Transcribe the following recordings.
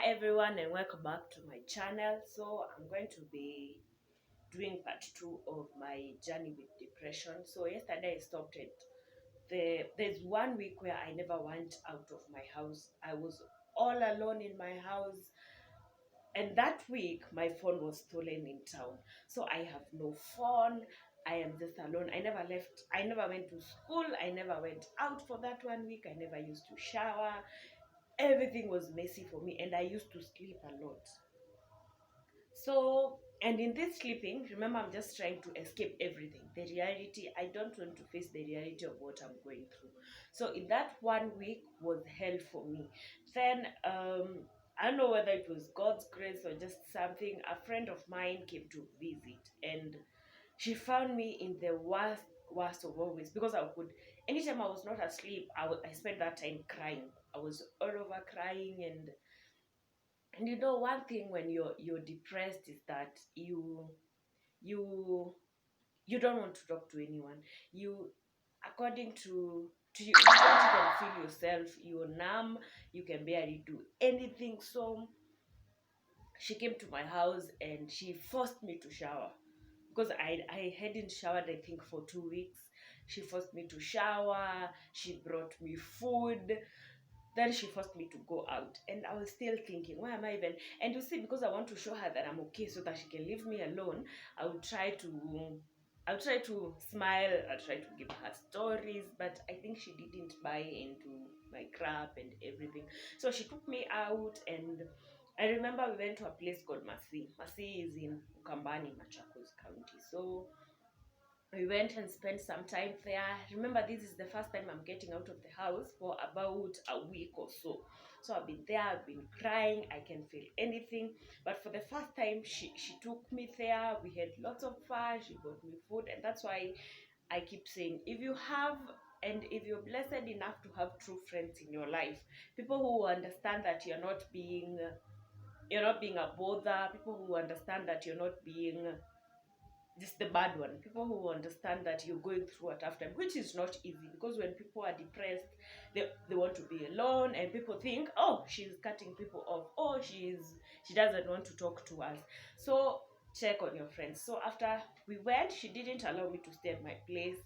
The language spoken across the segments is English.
everyone, and welcome back to my channel. So I'm going to be doing part 2 of my journey with depression. So yesterday I stopped at there's 1 week where I never went out of my house. I was all alone in my house, and that week my phone was stolen in town. So I have no phone. I am just alone. I never left. I never went to school. I never went out for that 1 week. I never used to shower. Everything was messy for me, and I used to sleep a lot. So, and in this sleeping, remember, I'm just trying to escape everything. The reality, I don't want to face the reality of what I'm going through. So, in that 1 week was hell for me. Then, I don't know whether it was God's grace or just something. A friend of mine came to visit, and she found me in the worst of all ways, because I could, anytime I was not asleep, I spent that time crying. I was all over crying, and you know, one thing when you're depressed is that you you don't want to talk to anyone. You, according to you, you don't even feel yourself. You're numb. You can barely do anything. So she came to my house and she forced me to shower, because I hadn't showered, I think, for 2 weeks. She forced me to shower. She brought me food. Then she forced me to go out, and I was still thinking, why am I even? And you see, because I want to show her that I'm okay, so that she can leave me alone, I'll try to smile. I'll try to give her stories, but I think she didn't buy into my crap and everything. So she took me out, and I remember we went to a place called Masi. Masi is in Ukambani, Machakos County. So we went and spent some time there. Remember, this is the first time I'm getting out of the house for about a week or so. So I've been there, I've been crying, I can feel anything. But for the first time, she took me there. We had lots of fun, she bought me food, and that's why I keep saying, if you have, and if you're blessed enough to have true friends in your life, people who understand that you're not being a bother, people who understand that you're not being just the bad one, people who understand that you're going through a tough time, which is not easy, because when people are depressed, they want to be alone, and people think, oh, she's cutting people off, oh, she doesn't want to talk to us. So check on your friends. So after we went, she didn't allow me to stay at my place.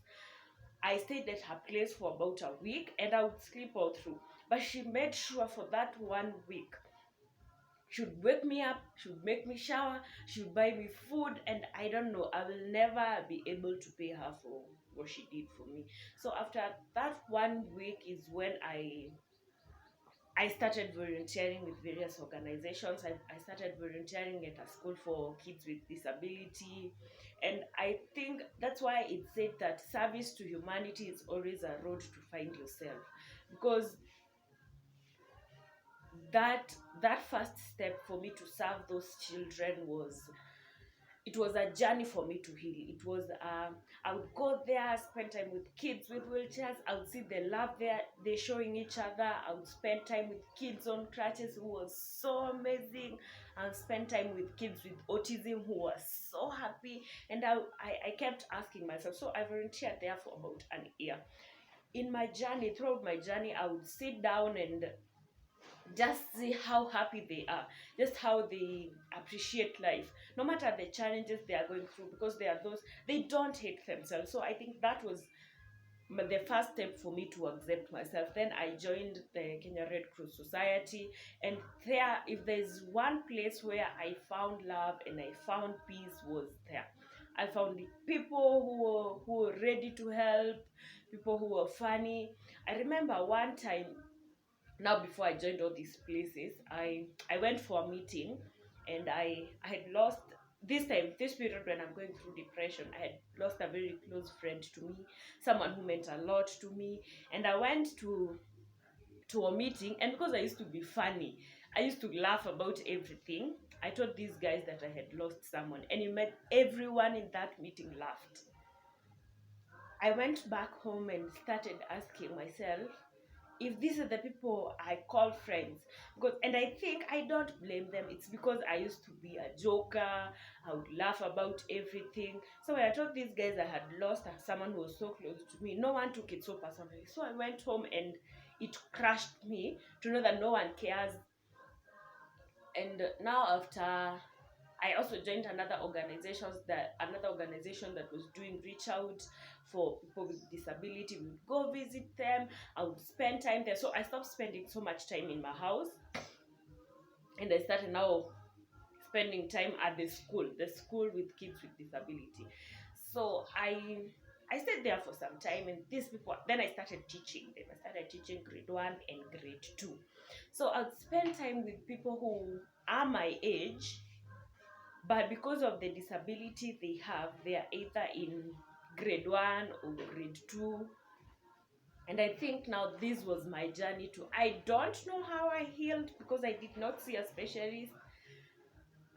I stayed at her place for about a week, and I would sleep all through, but she made sure for that 1 week she would wake me up, she would make me shower, she would buy me food, and I don't know, I will never be able to pay her for what she did for me. So after that 1 week is when I started volunteering with various organizations. I started volunteering at a school for kids with disability. And I think that's why it said that service to humanity is always a road to find yourself. Because that first step for me to serve those children was a journey for me to heal. It was I would go there, spend time with kids with wheelchairs. I would see the love they're showing each other. I would spend time with kids on crutches, who was so amazing. I would spend time with kids with autism, who was so happy. And I kept asking myself. So I volunteered there for about an year. Throughout my journey, I would sit down and just see how happy they are, just how they appreciate life, no matter the challenges they are going through, because they are those, they don't hate themselves. So I think that was the first step for me to accept myself. Then I joined the Kenya Red Cross Society, and there, if there's one place where I found love and I found peace, was there. I found the people who were ready to help, people who were funny. I remember one time, now, before I joined all these places, I went for a meeting, and I had lost, this period when I'm going through depression, I had lost a very close friend to me, someone who meant a lot to me. And I went to a meeting, and because I used to be funny, I used to laugh about everything. I told these guys that I had lost someone, and you met everyone in that meeting laughed. I went back home and started asking myself, if these are the people I call friends, because, and I think I don't blame them, it's because I used to be a joker. I would laugh about everything. So when I told these guys I had lost someone who was so close to me, no one took it so personally. So I went home, and it crushed me to know that no one cares And now after I also joined another organization that was doing reach out for people with disability. We would go visit them. I would spend time there. So I stopped spending so much time in my house, and I started now spending time at the school with kids with disability. So I stayed there for some time, and these people, then I started teaching them. I started teaching grade 1 and grade 2. So I'd spend time with people who are my age, but because of the disability they have, they are either in grade 1 or grade 2. And I think now this was my journey to, I don't know how I healed because I did not see a specialist.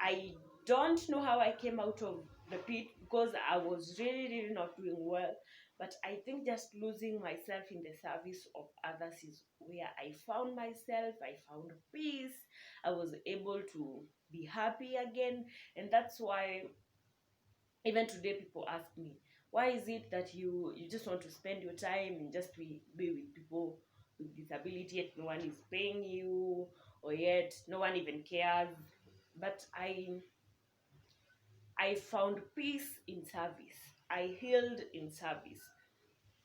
I don't know how I came out of the pit because I was really not doing well. But I think just losing myself in the service of others is where I found myself. I found peace. I was able to be happy again. And that's why even today people ask me, why is it that you just want to spend your time and just be with people with disability, yet no one is paying you, or yet no one even cares? But I found peace in service. I healed in service.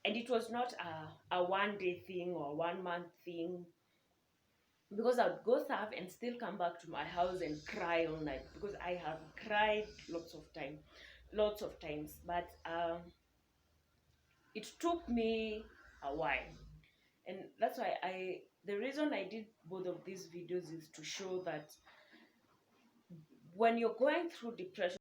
And it was not a 1 day thing or 1 month thing, because I would go serve and still come back to my house and cry all night, because I have cried lots of times. But it took me a while. And that's why the reason I did both of these videos is to show that when you're going through depression,